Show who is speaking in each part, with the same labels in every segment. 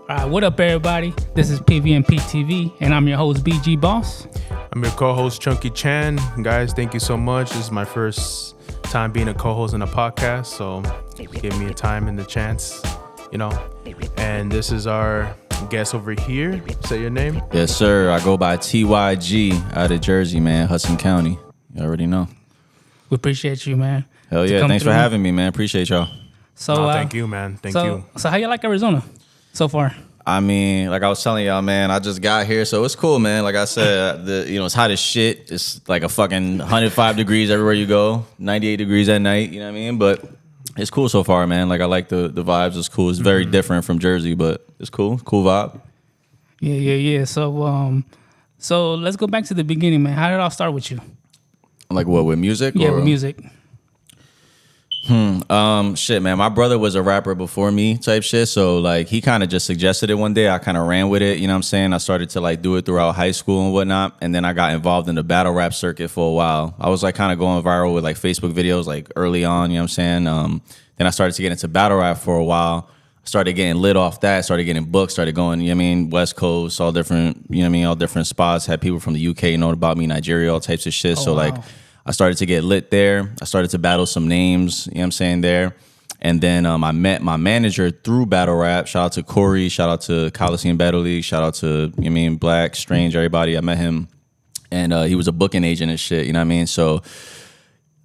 Speaker 1: All right, what up, everybody? This is Pvm&P TV, and I'm your host, BG Boss.
Speaker 2: I'm your co-host, CHUNKYCHAN. Guys, thank you so much. This is my first time being a co-host in a podcast, so give me a time and the chance, you know. And this is our guest over here. Say your name.
Speaker 3: Yes, sir. I go by TYG out of Jersey, man, Hudson County. You already know.
Speaker 1: We appreciate you, man.
Speaker 3: Hell yeah. Thanks for having me, man. Appreciate y'all.
Speaker 1: So,
Speaker 2: thank you, man. Thank you.
Speaker 1: So how you like Arizona so far?
Speaker 3: I mean, like I was telling y'all, man, I just got here, so it's cool, man. Like I said, it's hot as shit. It's like a fucking 105 degrees everywhere you go, 98 degrees at night, you know what I mean? But it's cool so far, man. Like I like the vibes. It's cool. It's very different from Jersey, but it's cool. Cool vibe.
Speaker 1: Yeah. So let's go back to the beginning, man. How did it all start with you?
Speaker 3: Like what, with music?
Speaker 1: Yeah, with music.
Speaker 3: Shit, man. My brother was a rapper before me type shit. So like he kind of just suggested it one day. I kind of ran with it. You know what I'm saying? I started to like do it throughout high school and whatnot. And then I got involved in the battle rap circuit for a while. I was like kind of going viral with like Facebook videos like early on, you know what I'm saying? Then I started to get into battle rap for a while. Started getting lit off that, started getting booked, started going, you know what I mean, West Coast, all different, you know what I mean, all different spots. Had people from the UK know about me, Nigeria, all types of shit.
Speaker 1: Wow.
Speaker 3: Like I started to get lit there. I started to battle some names, you know what I'm saying, there. And then I met my manager through battle rap. Shout out to Corey, shout out to Coliseum Battle League, shout out to, you know what I mean, Black, Strange, everybody. I met him. And he was a booking agent and shit, you know what I mean? So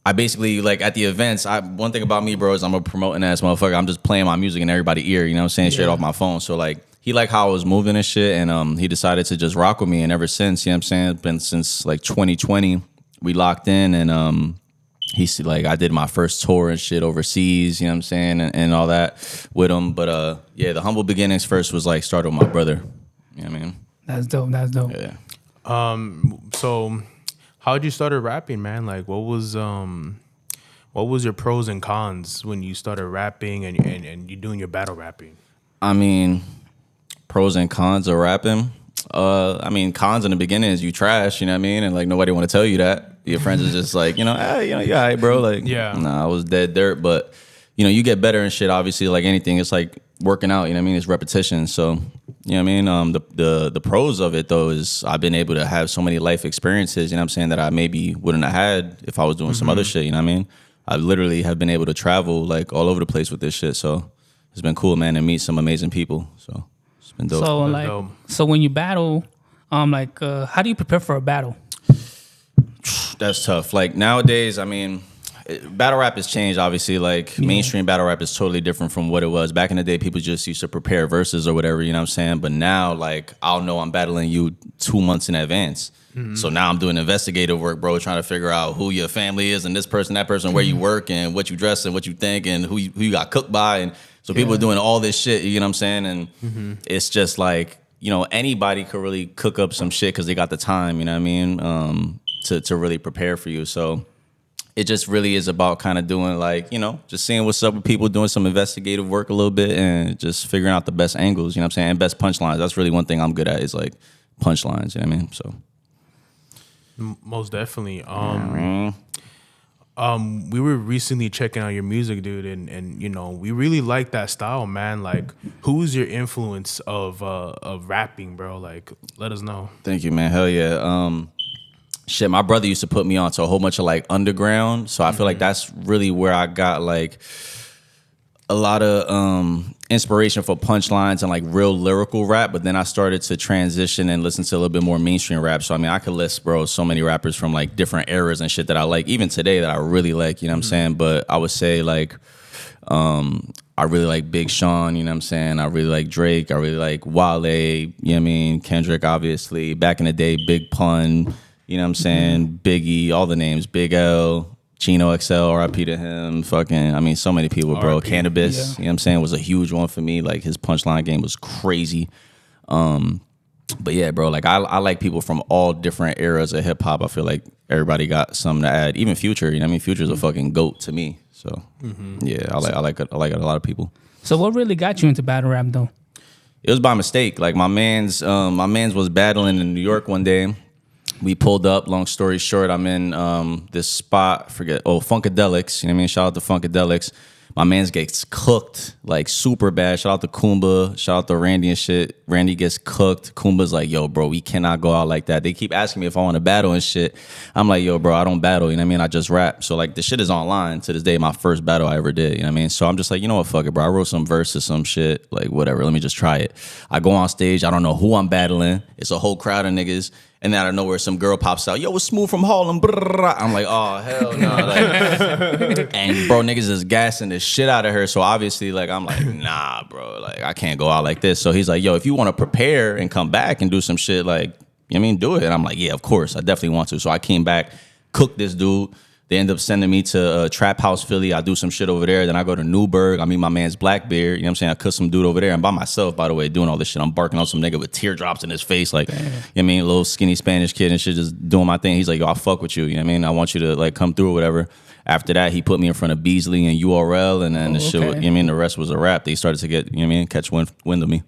Speaker 3: I basically, like, at the events, one thing about me, bro, is I'm a promoting ass motherfucker. I'm just playing my music in everybody's ear, you know what I'm saying, straight off my phone. So, like, he liked how I was moving and shit, and he decided to just rock with me. And ever since, you know what I'm saying, it's been since, like, 2020, we locked in, and like, I did my first tour and shit overseas, you know what I'm saying, and all that with him. But, yeah, the humble beginnings first was, like, started with my brother, you know what I mean?
Speaker 1: That's dope.
Speaker 3: Yeah.
Speaker 2: So how did you started rapping, man? Like, what was your pros and cons when you started rapping and you doing your battle rapping?
Speaker 3: I mean, pros and cons of rapping. I mean, cons in the beginning is you trash, you know what I mean? And like nobody want to tell you that. Your friends is just like, hey, yeah, all right, bro. Like,
Speaker 2: yeah.
Speaker 3: Nah, I was dead dirt. But, you get better and shit, obviously, like anything. It's like working out, you know what I mean? It's repetition. So, you know what I mean? The pros of it, though, is I've been able to have so many life experiences, you know what I'm saying, that I maybe wouldn't have had if I was doing some other shit, you know what I mean? I literally have been able to travel, like, all over the place with this shit. So it's been cool, man, to meet some amazing people. So it's been dope.
Speaker 1: So,
Speaker 2: That's dope.
Speaker 1: so when you battle, how do you prepare for a battle?
Speaker 3: That's tough. Like, nowadays, I mean, battle rap has changed, obviously. Like, mainstream battle rap is totally different from what it was. Back in the day, people just used to prepare verses or whatever, you know what I'm saying? But now, like, I'll know I'm battling you 2 months in advance. So now I'm doing investigative work, bro, trying to figure out who your family is and this person, that person, where you work and what you dress and what you think and who you got cooked by. And so people are doing all this shit, you know what I'm saying? And it's just like, anybody could really cook up some shit because they got the time, you know what I mean, to really prepare for you. So it just really is about kind of doing like, just seeing what's up with people, doing some investigative work a little bit and just figuring out the best angles, you know what I'm saying, and best punchlines. That's really one thing I'm good at is like punchlines, you know what I mean? So
Speaker 2: most definitely. We were recently checking out your music, dude, and we really like that style, man. Like, who's your influence of rapping, bro? Like, let us know.
Speaker 3: Thank you, man. Hell yeah. Shit, my brother used to put me on to a whole bunch of like underground, so I feel like that's really where I got like a lot of inspiration for punchlines and like real lyrical rap. But then I started to transition and listen to a little bit more mainstream rap. So I mean, I could list, bro, so many rappers from like different eras and shit that I like, even today that I really like. You know what I'm saying? But I would say like, I really like Big Sean, you know what I'm saying? I really like Drake. I really like Wale, you know what I mean? Kendrick, obviously. Back in the day, Big Pun, you know what I'm saying? Biggie, all the names. Big L, Chino XL, RIP to him. Fucking, I mean, so many people, bro.
Speaker 2: RIP.
Speaker 3: Cannabis, you know what I'm saying? Was a huge one for me. Like, his punchline game was crazy. But yeah, bro, like, I like people from all different eras of hip hop. I feel like everybody got something to add. Even Future, you know what I mean? Future's a fucking GOAT to me. So, yeah, I like a lot of people.
Speaker 1: So what really got you into battle rap, though?
Speaker 3: It was by mistake. Like, my man's was battling in New York one day. We pulled up, long story short, I'm in this spot, Funkadelics, you know what I mean? Shout out to Funkadelics. My man's gets cooked like super bad. Shout out to Kumba. Shout out to Randy and shit. Randy gets cooked. Kumba's like, yo, bro, we cannot go out like that. They keep asking me if I want to battle and shit. I'm like, yo, bro, I don't battle. You know what I mean? I just rap. So like the shit is online to this day. My first battle I ever did. You know what I mean? So I'm just like, you know what? Fuck it, bro. I wrote some verses, some shit. Like whatever. Let me just try it. I go on stage. I don't know who I'm battling. It's a whole crowd of niggas. And then out of nowhere, some girl pops out. Yo, it's Smooth from Harlem. I'm like, oh, hell no. Like, and bro, niggas is gassing the shit out of her. So obviously, like, I'm like, nah, bro. Like, I can't go out like this. So he's like, yo, if you want to prepare and come back and do some shit, like, you know what I mean, do it. And I'm like, yeah, of course. I definitely want to. So I came back, cooked this dude. They end up sending me to Trap House Philly. I do some shit over there. Then I go to Newburgh. I meet my man's Blackbeard. You know what I'm saying? I cook some dude over there. I'm by myself, by the way, doing all this shit. I'm barking on some nigga with teardrops in his face. Like, you know what I mean? Little skinny Spanish kid and shit just doing my thing. He's like, yo, I'll fuck with you. You know what I mean? I want you to, like, come through or whatever. After that, he put me in front of Beasley and URL. And then the shit, you know what I mean? The rest was a wrap. They started to get, you know what I mean? Catch wind of me.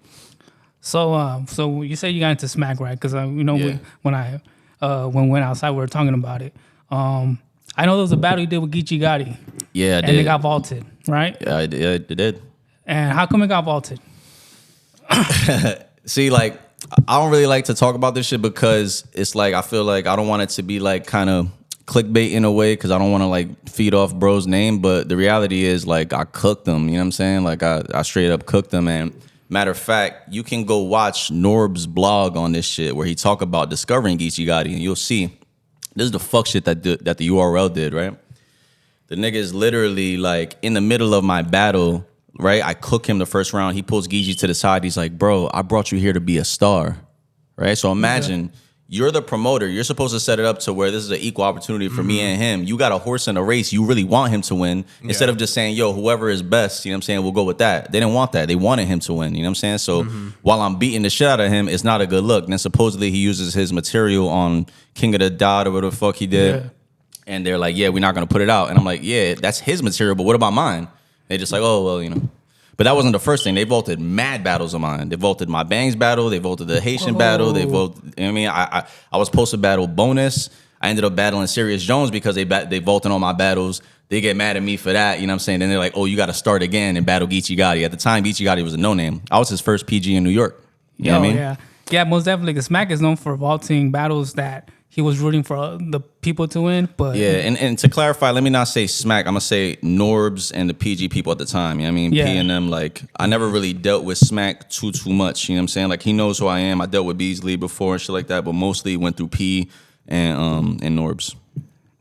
Speaker 1: So you say you got into smack, right? Because, you know,
Speaker 3: Yeah.
Speaker 1: when we went outside, we were talking about it. I know there was a battle you did with Geechee Gotti.
Speaker 3: Yeah, I
Speaker 1: and
Speaker 3: did.
Speaker 1: it got vaulted, right?
Speaker 3: Yeah, I did.
Speaker 1: And how come it got vaulted?
Speaker 3: See, like, I don't really like to talk about this shit because it's like, I feel like I don't want it to be like kind of clickbait in a way because I don't want to like feed off bro's name. But the reality is, like, I cooked them, you know what I'm saying? Like, I straight up cooked them. And matter of fact, you can go watch Norb's blog on this shit where he talk about discovering Geechee Gotti, and you'll see this is the fuck shit that the URL did, right? The nigga is literally like in the middle of my battle, right? I cook him the first round. He pulls Geechee to the side. He's like, bro, I brought you here to be a star, right? So imagine you're the promoter. You're supposed to set it up to where this is an equal opportunity for me and him. You got a horse in a race. You really want him to win instead of just saying, yo, whoever is best, you know what I'm saying, we'll go with that. They didn't want that. They wanted him to win, you know what I'm saying? So while I'm beating the shit out of him, it's not a good look. And then supposedly he uses his material on King of the Dot or whatever the fuck he did.
Speaker 1: Yeah.
Speaker 3: And they're like, yeah, we're not going to put it out. And I'm like, yeah, that's his material, but what about mine? They're just like, oh, well, you know. But that wasn't the first thing. They voted mad battles of mine. They voted my Bangs battle. They voted the Haitian battle. They voted, you know what I mean? I was supposed to battle Bonus. I ended up battling Sirius Jones because they voted on my battles. They get mad at me for that, you know what I'm saying? Then they're like, oh, you got to start again and battle Geechee Gotti. At the time, Geechee Gotti was a no-name. I was his first PG in New York. You know what I mean?
Speaker 1: Yeah, most definitely. Because Smack is known for vaulting battles that he was rooting for the people to win. But
Speaker 3: yeah, and to clarify, let me not say Smack. I'm going to say Norbs and the PG people at the time. You know what I mean?
Speaker 1: Yeah.
Speaker 3: P and them, like, I never really dealt with Smack too much. You know what I'm saying? Like, he knows who I am. I dealt with Beasley before and shit like that, but mostly went through P and Norbs.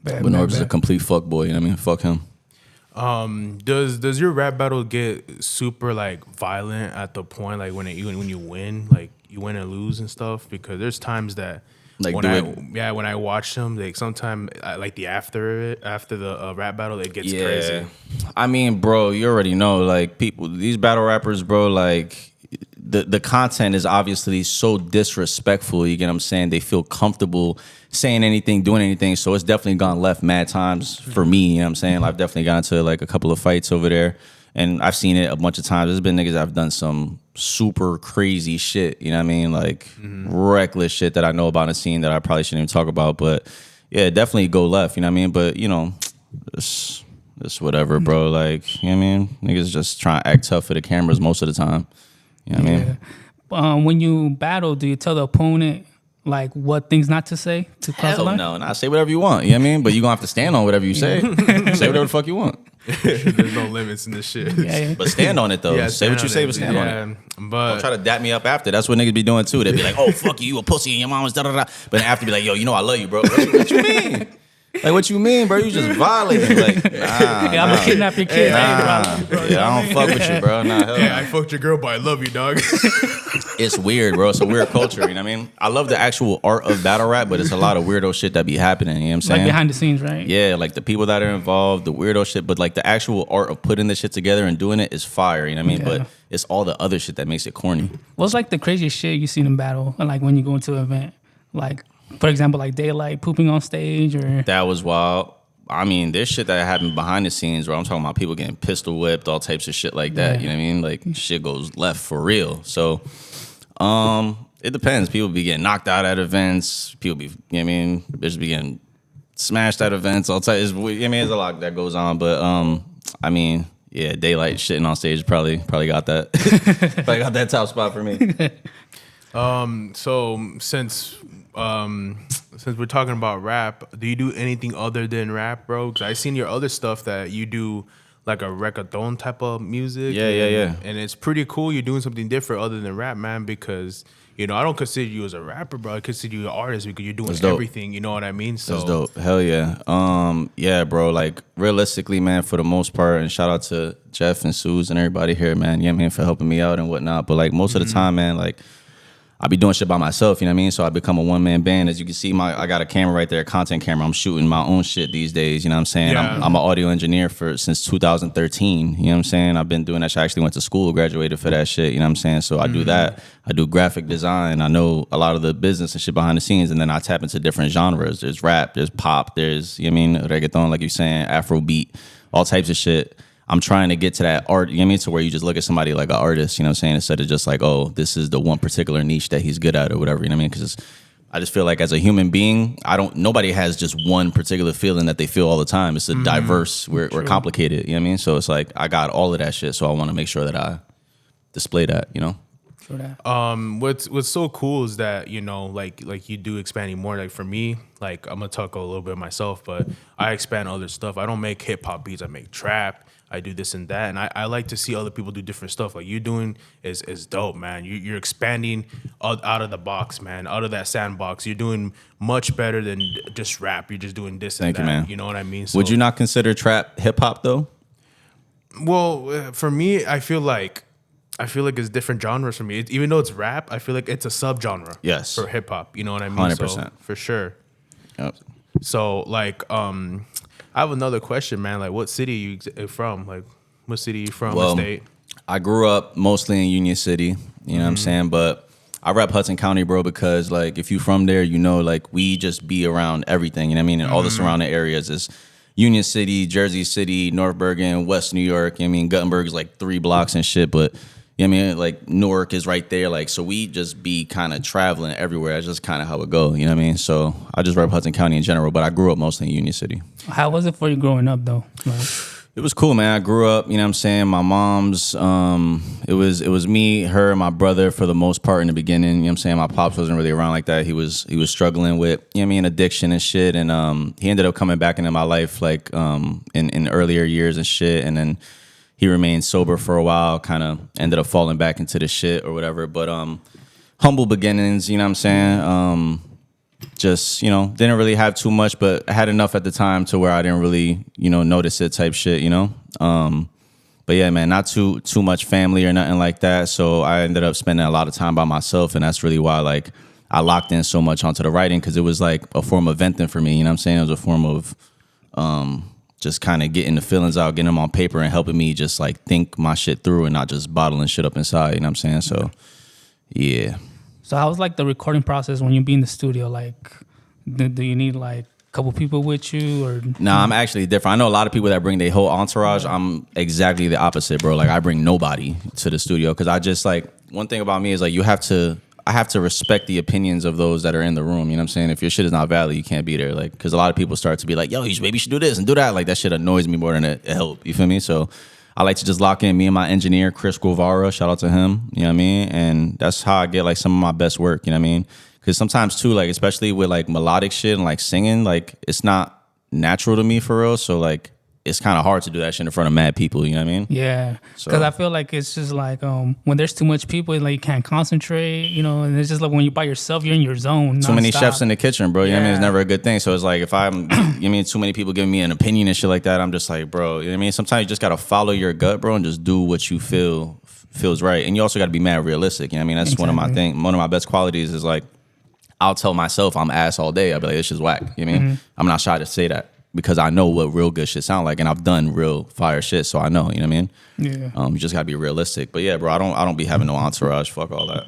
Speaker 3: But Norbs is a complete fuck boy. You know what I mean? Fuck him.
Speaker 2: Does your rap battle get super like violent at the point like when you win, like you win and lose and stuff? Because there's times that
Speaker 3: Like,
Speaker 2: when I watch them, like sometimes like the after the rap battle, it gets crazy.
Speaker 3: I mean, bro, you already know, like, people, these battle rappers, bro, like, the content is obviously so disrespectful. You get what I'm saying? They feel comfortable saying anything, doing anything. So it's definitely gone left mad times for me. You know what I'm saying? I've definitely gotten into like a couple of fights over there, and I've seen it a bunch of times. There's been niggas that have done some super crazy shit. You know what I mean? Like reckless shit that I know about in the scene that I probably shouldn't even talk about. But yeah, definitely go left. You know what I mean? But you know, it's whatever, bro. Like, you know what I mean? Niggas just trying to act tough for the cameras most of the time. You know what I mean?
Speaker 1: When you battle, do you tell the opponent like what things not to say to cross the
Speaker 3: Hell
Speaker 1: line?
Speaker 3: no, nah, say whatever you want. You know what I mean? But you gonna have to stand on whatever you say. Say whatever the fuck you want.
Speaker 2: There's no limits in this shit.
Speaker 1: Yeah.
Speaker 3: But stand on it though.
Speaker 2: Yeah,
Speaker 3: say what you
Speaker 2: stand
Speaker 3: say,
Speaker 2: on
Speaker 3: but
Speaker 2: it.
Speaker 3: stand on
Speaker 2: Yeah,
Speaker 3: it.
Speaker 2: but
Speaker 3: Don't try to dap me up after. That's what niggas be doing too. They be like, oh, fuck you, you a pussy and your mom was da da da. But then after be like, yo, you know I love you, bro. What you mean? Like, what you mean, bro? You just violating. Like, nah,
Speaker 1: I'm gonna kidnap your kid.
Speaker 3: Nah.
Speaker 1: Bro,
Speaker 3: Yeah, I don't fuck with you, bro. Nah, hell
Speaker 2: yeah,
Speaker 3: no.
Speaker 2: I fucked your girl, but I love you, dog.
Speaker 3: It's weird, bro. It's a weird culture, you know what I mean? I love the actual art of battle rap, but it's a lot of weirdo shit that be happening, you know what I'm saying?
Speaker 1: Like behind the scenes, right?
Speaker 3: Yeah, like the people that are involved, the weirdo shit, but like the actual art of putting this shit together and doing it is fire, you know what I mean?
Speaker 1: Yeah.
Speaker 3: But it's all the other shit that makes it corny.
Speaker 1: What's like the craziest shit you seen in battle? And like when you go into an event, like for example, like Daylight pooping on stage, or
Speaker 3: That was wild. I mean, there's shit that happened behind the scenes where I'm talking about people getting pistol whipped, all types of shit like that.
Speaker 1: Yeah.
Speaker 3: You know what I mean? Like shit goes left for real. So, it depends. People be getting knocked out at events. People be, you know what I mean? Bitches be getting smashed at events. All types. I mean, there's a lot that goes on, but I mean, Yeah, Daylight shitting on stage probably got that. Probably got that top spot for me.
Speaker 2: So since we're talking about rap, do you do anything other than rap, bro? Because I seen your other stuff that you do like a reggaeton type of music.
Speaker 3: Yeah.
Speaker 2: And it's pretty cool. You're doing something different other than rap, man. Because I don't consider you as a rapper, bro. I consider you an artist because you're doing everything. You know what I mean? So
Speaker 3: that's dope. Hell yeah. Yeah, bro. Like realistically, man, for the most part, and shout out to Jeff and Suze and everybody here, man. Yeah, man, for helping me out and whatnot. But like most of the time, man, like I be doing shit by myself, you know what I mean? So I become a one-man band. As you can see, I got a camera right there, a content camera. I'm shooting my own shit these days, you know what I'm saying?
Speaker 2: Yeah.
Speaker 3: I'm an audio engineer since 2013, you know what I'm saying? I've been doing that shit. I actually went to school, graduated for that shit, you know what I'm saying? So I do that. I do graphic design. I know a lot of the business and shit behind the scenes, and then I tap into different genres. There's rap, there's pop, there's, you know what I mean, reggaeton, like you're saying, Afrobeat, all types of shit. I'm trying to get to that art, you know what I mean, to where you just look at somebody like an artist, you know what I'm saying, instead of just like, oh, this is the one particular niche that he's good at or whatever, you know what I mean? Because I just feel like as a human being, nobody has just one particular feeling that they feel all the time. It's a diverse, we're complicated, you know what I mean? So it's like, I got all of that shit, so I want to make sure that I display that, you know?
Speaker 1: For that.
Speaker 2: What's so cool is that like you do expanding more. Like for me, like I'm gonna talk a little bit myself, but I expand other stuff. I don't make hip hop beats. I make trap. I do this and that, and I like to see other people do different stuff. Like you doing is dope, man. You're expanding out of the box, man. Out of that sandbox, you're doing much better than just rap. You're just doing this and
Speaker 3: Thank
Speaker 2: that.
Speaker 3: you, man.
Speaker 2: You know what I mean? So,
Speaker 3: Would you not consider trap hip hop though?
Speaker 2: Well, for me, I feel like it's different genres for me. Even though it's rap, I feel like it's a subgenre.
Speaker 3: Yes.
Speaker 2: For hip hop, you know what I mean?
Speaker 3: 100%.
Speaker 2: So, for sure.
Speaker 3: Yep.
Speaker 2: So like, I have another question, man. Like, what city are you from? Like, what city are you from?
Speaker 3: Well,
Speaker 2: what state?
Speaker 3: I grew up mostly in Union City, you know what I'm saying? But I rep Hudson County, bro, because like if you from there, you know, like we just be around everything, you know what I mean? And all the surrounding areas is Union City, Jersey City, North Bergen, West New York. You know what I mean? Guttenberg is like 3 blocks and shit, but you know what I mean? Like Newark is right there. Like, so we just be kind of traveling everywhere. That's just kind of how it go. You know what I mean? So I just rep Hudson County in general, but I grew up mostly in Union City.
Speaker 1: How was it for you growing up though? Like,
Speaker 3: it was cool, man. I grew up, you know what I'm saying? My mom's, it was me, her, and my brother for the most part in the beginning. You know what I'm saying? My pops wasn't really around like that. He was struggling with, you know what I mean, addiction and shit. And he ended up coming back into my life like in earlier years and shit. And then he remained sober for a while, kind of ended up falling back into the shit or whatever. But humble beginnings, you know what I'm saying? Just, you know, didn't really have too much, but I had enough at the time to where I didn't really, you know, notice it type shit, you know? But yeah, man, not too much family or nothing like that. So I ended up spending a lot of time by myself. And that's really why, like, I locked in so much onto the writing because it was like a form of venting for me, you know what I'm saying? It was a form of just kind of getting the feelings out, getting them on paper and helping me just like think my shit through and not just bottling shit up inside, you know what I'm saying? So, yeah.
Speaker 1: so how was like the recording process when you be in the studio? Like, do you need like a couple people with you or?
Speaker 3: Nah, I'm actually different. I know a lot of people that bring their whole entourage. I'm exactly the opposite, bro. Like I bring nobody to the studio because I just like, one thing about me is like I have to respect the opinions of those that are in the room. You know what I'm saying? If your shit is not valid, you can't be there. Like, because a lot of people start to be like, yo, maybe you should do this and do that. Like, that shit annoys me more than it helps. You feel me? So I like to just lock in me and my engineer, Chris Guevara. Shout out to him. You know what I mean? And that's how I get like some of my best work. You know what I mean? Because sometimes too, like, especially with like melodic shit and like singing, like, it's not natural to me for real. So like, it's kind of hard to do that shit in front of mad people, you know what I mean?
Speaker 1: Yeah, because I feel like it's just like when there's too much people, like you can't concentrate, you know, and it's just like when you're by yourself, you're in your zone.
Speaker 3: Too many chefs in the kitchen, bro. You know what I mean? It's
Speaker 1: Yeah.
Speaker 3: never a good thing. So it's like if I'm, you know what I mean, too many people giving me an opinion and shit like that, I'm just like, bro, you know what I mean? Sometimes you just got to follow your gut, bro, and just do what you feels right. And you also got to be mad realistic, you know what I mean? That's
Speaker 1: Exactly.
Speaker 3: one of my best qualities is like, I'll tell myself I'm ass all day. I'll be like, this shit's whack. You know what I mean? I'm not shy to say that. Because I know what real good shit sound like, and I've done real fire shit, so I know. You know what I mean?
Speaker 1: Yeah.
Speaker 3: You just gotta be realistic. But yeah, bro, I don't be having no entourage. Fuck all that.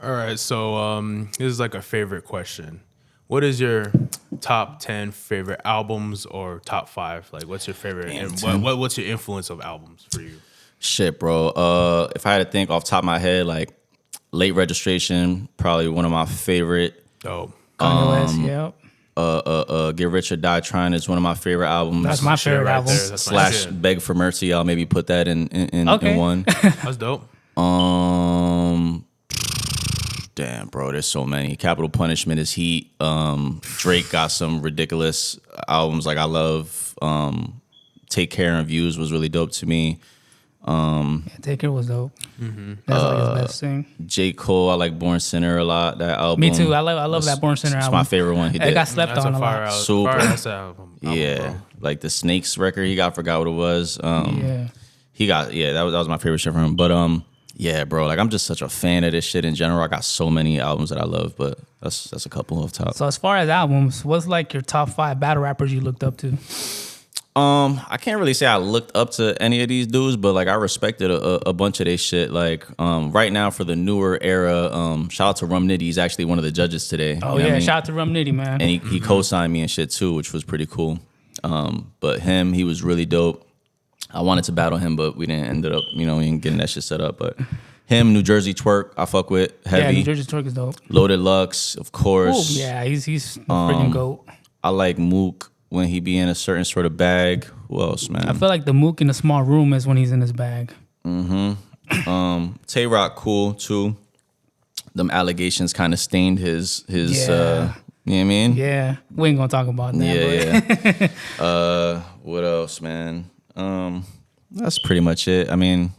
Speaker 2: All right, so this is like a favorite question. What is your top 10 favorite albums or top 5? Like, what's your favorite? And what's your influence of albums for you?
Speaker 3: Shit, bro. If I had to think off the top of my head, like Late Registration, probably one of my favorite.
Speaker 2: Oh,
Speaker 1: Kanye West, yep.
Speaker 3: Get Rich or Die Trying is one of my favorite albums.
Speaker 1: That's my favorite
Speaker 2: right
Speaker 1: album.
Speaker 2: there. That's my
Speaker 3: Slash
Speaker 2: shit.
Speaker 3: Beg for Mercy. I'll maybe put that in
Speaker 1: Okay.
Speaker 3: one.
Speaker 2: That's dope.
Speaker 3: Damn, bro, there's so many. Capital Punishment is heat. Drake got some ridiculous albums. Like I love Take Care and Views was really dope to me.
Speaker 1: Yeah, Take Care was dope. That's like his best thing.
Speaker 3: J. Cole, I like Born Sinner a lot. That album.
Speaker 1: Me too. I love that Born Sinner
Speaker 3: It's
Speaker 1: album.
Speaker 3: my favorite one he did.
Speaker 1: It got slept
Speaker 2: That's
Speaker 1: on
Speaker 2: a
Speaker 1: a
Speaker 2: fire
Speaker 1: lot.
Speaker 2: out.
Speaker 3: Super.
Speaker 2: Fire ass album,
Speaker 3: Yeah,
Speaker 2: bro.
Speaker 3: like the Snakes record he got. Forgot what it was.
Speaker 1: Yeah.
Speaker 3: He got that was my favorite shit from him. But yeah, bro, like I'm just such a fan of this shit in general. I got so many albums that I love, but that's a couple off top.
Speaker 1: So as far as albums, what's like your top 5 battle rappers you looked up to?
Speaker 3: I can't really say I looked up to any of these dudes, but like I respected a bunch of their shit. Like right now for the newer era, shout out to Rum Nitty. He's actually one of the judges today.
Speaker 1: Oh
Speaker 3: You know what
Speaker 1: yeah,
Speaker 3: I mean?
Speaker 1: shout out to Rum Nitty, man.
Speaker 3: And he co-signed me and shit too, which was pretty cool. But he was really dope. I wanted to battle him, but we didn't end up, we didn't getting that shit set up. But him, New Jersey Twerk, I fuck with heavy.
Speaker 1: Yeah, New Jersey Twerk is dope.
Speaker 3: Loaded Lux, of
Speaker 1: Ooh,
Speaker 3: course.
Speaker 1: yeah, he's a freaking goat.
Speaker 3: I like Mook when he be in a certain sort of bag. Who else, man?
Speaker 1: I feel like the Mook in a small room is when he's in his bag.
Speaker 3: Tay Rock, cool too. Them allegations kind of stained his
Speaker 1: Yeah.
Speaker 3: you know what I mean?
Speaker 1: Yeah, we ain't gonna talk about that.
Speaker 3: Yeah. What else, man? That's pretty much it. I mean,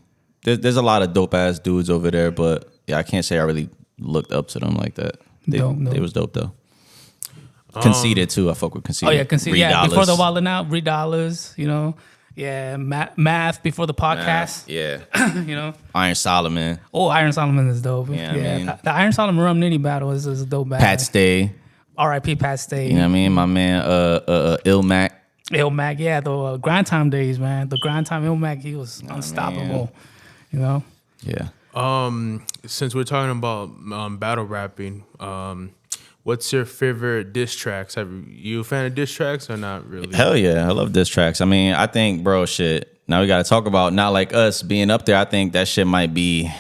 Speaker 3: there's a lot of dope ass dudes over there, but yeah, I can't say I really looked up to them like that. They was dope though. Conceited too. I fuck with Conceited.
Speaker 1: Oh yeah, Conceited. Yeah,
Speaker 3: Reed
Speaker 1: before the
Speaker 3: Dollars.
Speaker 1: Wildin' Out, $3. Yeah, math before the podcast.
Speaker 3: Yeah. Iron Solomon,
Speaker 1: Oh, Iron Solomon is dope.
Speaker 3: Yeah, I mean-
Speaker 1: the Iron Solomon Rum Nitty battle is a dope battle.
Speaker 3: Pat Stay.
Speaker 1: R.I.P. Pat Stay.
Speaker 3: You know what I mean? My man, Ill Mac.
Speaker 1: Il Mac, yeah, the grind time days, man. The grind time Il Mac, he was unstoppable.
Speaker 3: Yeah.
Speaker 2: Since we're talking about battle rapping, what's your favorite diss tracks? You a fan of diss tracks or not really?
Speaker 3: Hell yeah, I love diss tracks. I mean, I think, bro, shit. Now we got to talk about Not Like Us being up there. I think that shit might be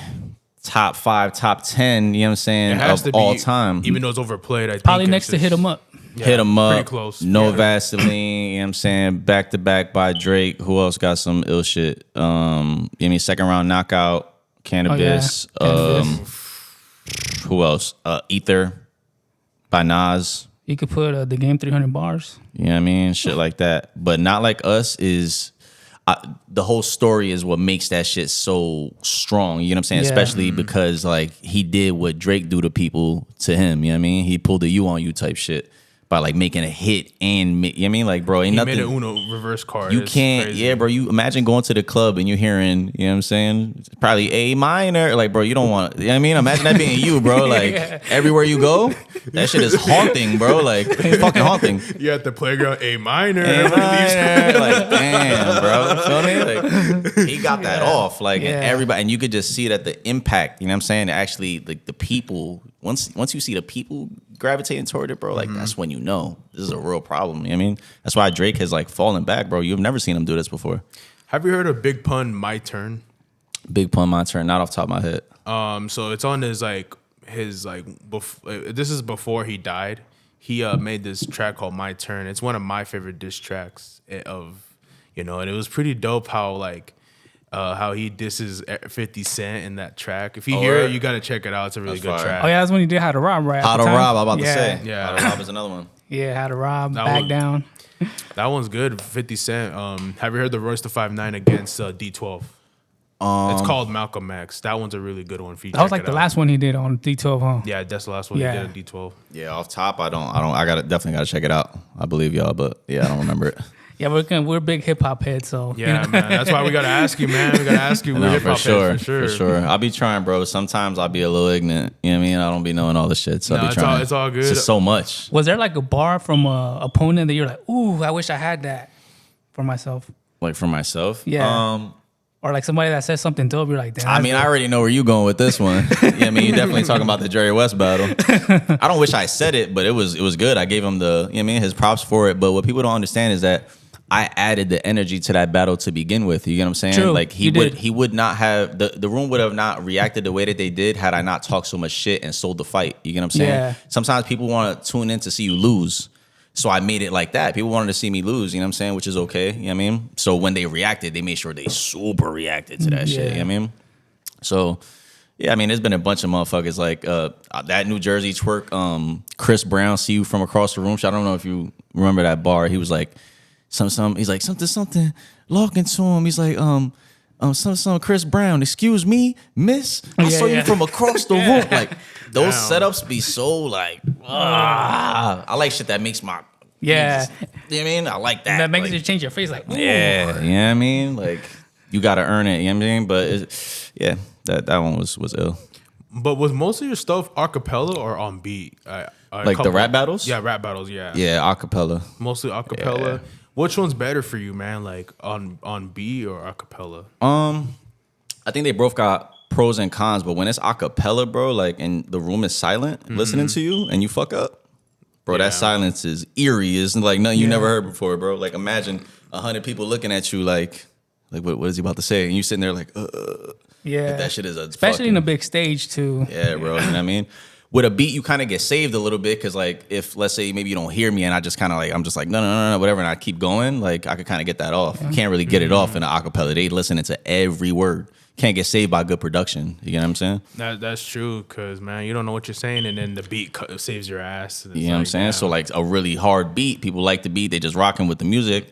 Speaker 3: top 5, top 10. You know what I'm saying?
Speaker 2: It has
Speaker 3: Of
Speaker 2: to be,
Speaker 3: all time.
Speaker 2: even though it's overplayed. I think
Speaker 1: Probably
Speaker 2: it's
Speaker 1: next to
Speaker 2: just-
Speaker 1: Hit 'Em Up.
Speaker 2: yeah,
Speaker 3: Hit 'Em Up.
Speaker 2: Pretty close.
Speaker 3: No
Speaker 2: Yeah.
Speaker 3: Vaseline. You know what I'm saying? Back to back by Drake. Who else got some ill shit? Second round knockout. Cannabis. Who else? Ether by Nas.
Speaker 1: You could put the game 300 bars.
Speaker 3: You know what I mean? Shit like that. But Not Like Us is the whole story is what makes that shit so strong. You know what I'm saying?
Speaker 1: Yeah.
Speaker 3: Especially because like he did what Drake do to people to him. You know what I mean? He pulled the you on you type shit by like making a hit and you know what I mean? Like, bro, ain't
Speaker 2: He
Speaker 3: nothing.
Speaker 2: made an Uno reverse card.
Speaker 3: You
Speaker 2: It's
Speaker 3: can't,
Speaker 2: crazy.
Speaker 3: yeah, bro. You imagine going to the club and you hearing, you know what I'm saying? It's probably A minor. Like, bro, you don't want, you know what I mean? Imagine that being you, bro. Like, everywhere you go, that shit is haunting, bro. Like, it's fucking haunting.
Speaker 2: You at the playground, A minor.
Speaker 3: A
Speaker 2: Everybody leaves.
Speaker 3: minor. Like, damn, bro. Feel me? Like, he got that off. Like,
Speaker 1: Yeah.
Speaker 3: and everybody, and you could just see that the impact, you know what I'm saying? Actually, like, the people, once you see the people gravitating toward it, bro, like, that's when you know this is a real problem. You know what I mean? That's why Drake has, like, fallen back, bro. You've never seen him do this before.
Speaker 2: Have you heard of Big Pun, My Turn?
Speaker 3: Big Pun, My Turn, not off the top of my head.
Speaker 2: So it's on his this is before he died. He made this track called My Turn. It's one of my favorite diss tracks and it was pretty dope how he disses 50 Cent in that track. If you hear
Speaker 3: word?
Speaker 2: it, you gotta check it out. It's a really
Speaker 3: That's
Speaker 2: good
Speaker 3: fire.
Speaker 2: track.
Speaker 1: Oh yeah, that's when he did How to Rob, right?
Speaker 3: How
Speaker 1: at
Speaker 3: to
Speaker 1: the time?
Speaker 3: Rob, I'm about to
Speaker 1: Yeah.
Speaker 3: say.
Speaker 2: Yeah.
Speaker 3: How to Rob is another one.
Speaker 1: Yeah, How to Rob,
Speaker 2: That
Speaker 1: Back
Speaker 2: was-
Speaker 1: Down.
Speaker 2: That one's good. 50 Cent. Have you heard the Royce the 5'9" against D12? It's called Malcolm X. That one's a really good one for you.
Speaker 1: That was like the last one he did on D12, huh?
Speaker 2: Yeah, that's the last one
Speaker 1: Yeah.
Speaker 2: he did on D12.
Speaker 3: Yeah, off top, I definitely gotta check it out. I believe y'all, but yeah, I don't remember it.
Speaker 1: Yeah, we're big hip hop heads, so
Speaker 2: Yeah, man. That's why we gotta ask you, man. We gotta ask you. We're
Speaker 3: No,
Speaker 2: hip-hop heads,
Speaker 3: for sure. I'll be trying, bro. Sometimes I'll be a little ignorant. You know what I mean? I don't be knowing all the shit, so
Speaker 2: No,
Speaker 3: I'll be
Speaker 2: it's
Speaker 3: trying.
Speaker 2: all- it's all good.
Speaker 3: It's just so much.
Speaker 1: Was there like a bar from a opponent that you're like, ooh, I wish I had that for myself?
Speaker 3: Like for myself.
Speaker 1: Yeah. Or like somebody that says something dope, you're like, damn.
Speaker 3: I mean, I already know where you going with this one. Yeah, I mean, you definitely talking about the Jerry West battle. I don't wish I said it, but it was good. I gave him the, you know what I mean, his props for it. But what people don't understand is that I added the energy to that battle to begin with. You get what I'm saying?
Speaker 1: True,
Speaker 3: Like
Speaker 1: you did.
Speaker 3: he would not have the room would have not reacted the way that they did had I not talked so much shit and sold the fight. You get what I'm saying?
Speaker 1: Yeah.
Speaker 3: Sometimes people want to tune in to see you lose. So I made it like that. People wanted to see me lose, you know what I'm saying? Which is okay, you know what I mean? So when they reacted, they made sure they super reacted to that shit, you know what I mean? So, yeah, I mean, there's been a bunch of motherfuckers like that New Jersey twerk, Chris Brown, See You From Across the Room. I don't know if you remember that bar. He was like, he's like, something, looking to him. He's like, some Chris Brown, excuse me, miss, I saw you from across the room. Like, those setups be so like, I like shit that makes my, you know what I mean? I like that.
Speaker 1: That makes
Speaker 3: like,
Speaker 1: you change your face like, ooh.
Speaker 3: Yeah, you know what I mean? Like, you got to earn it, you know what I mean? But, that one was ill.
Speaker 2: But was most of your stuff acapella or on beat?
Speaker 3: Like the rap battles?
Speaker 2: Yeah, rap battles, yeah.
Speaker 3: Yeah, acapella.
Speaker 2: Mostly acapella. Yeah. Which one's better for you, man? Like on beat or acapella?
Speaker 3: I think they both got pros and cons, but when it's acapella, bro, like, and the room is silent, listening to you, and you fuck up, bro, that silence is eerie. It's like nothing you never heard before, bro. Like, imagine 100 people looking at you like what is he about to say? And you sitting there like,
Speaker 1: Yeah.
Speaker 3: Like, that shit is
Speaker 1: especially in a big stage too.
Speaker 3: Yeah, bro. You know what I mean? With a beat, you kind of get saved a little bit because, like, if let's say maybe you don't hear me and I just kind of like I'm just like no whatever, and I keep going, like I could kind of get that off. You can't really get it off in an acapella. They listening to every word. Can't get saved by good production. You know what I'm saying?
Speaker 2: That's true, because man, you don't know what you're saying, and then the beat saves your ass.
Speaker 3: You know what I'm saying? So like a really hard beat, people like the beat. They just rocking with the music.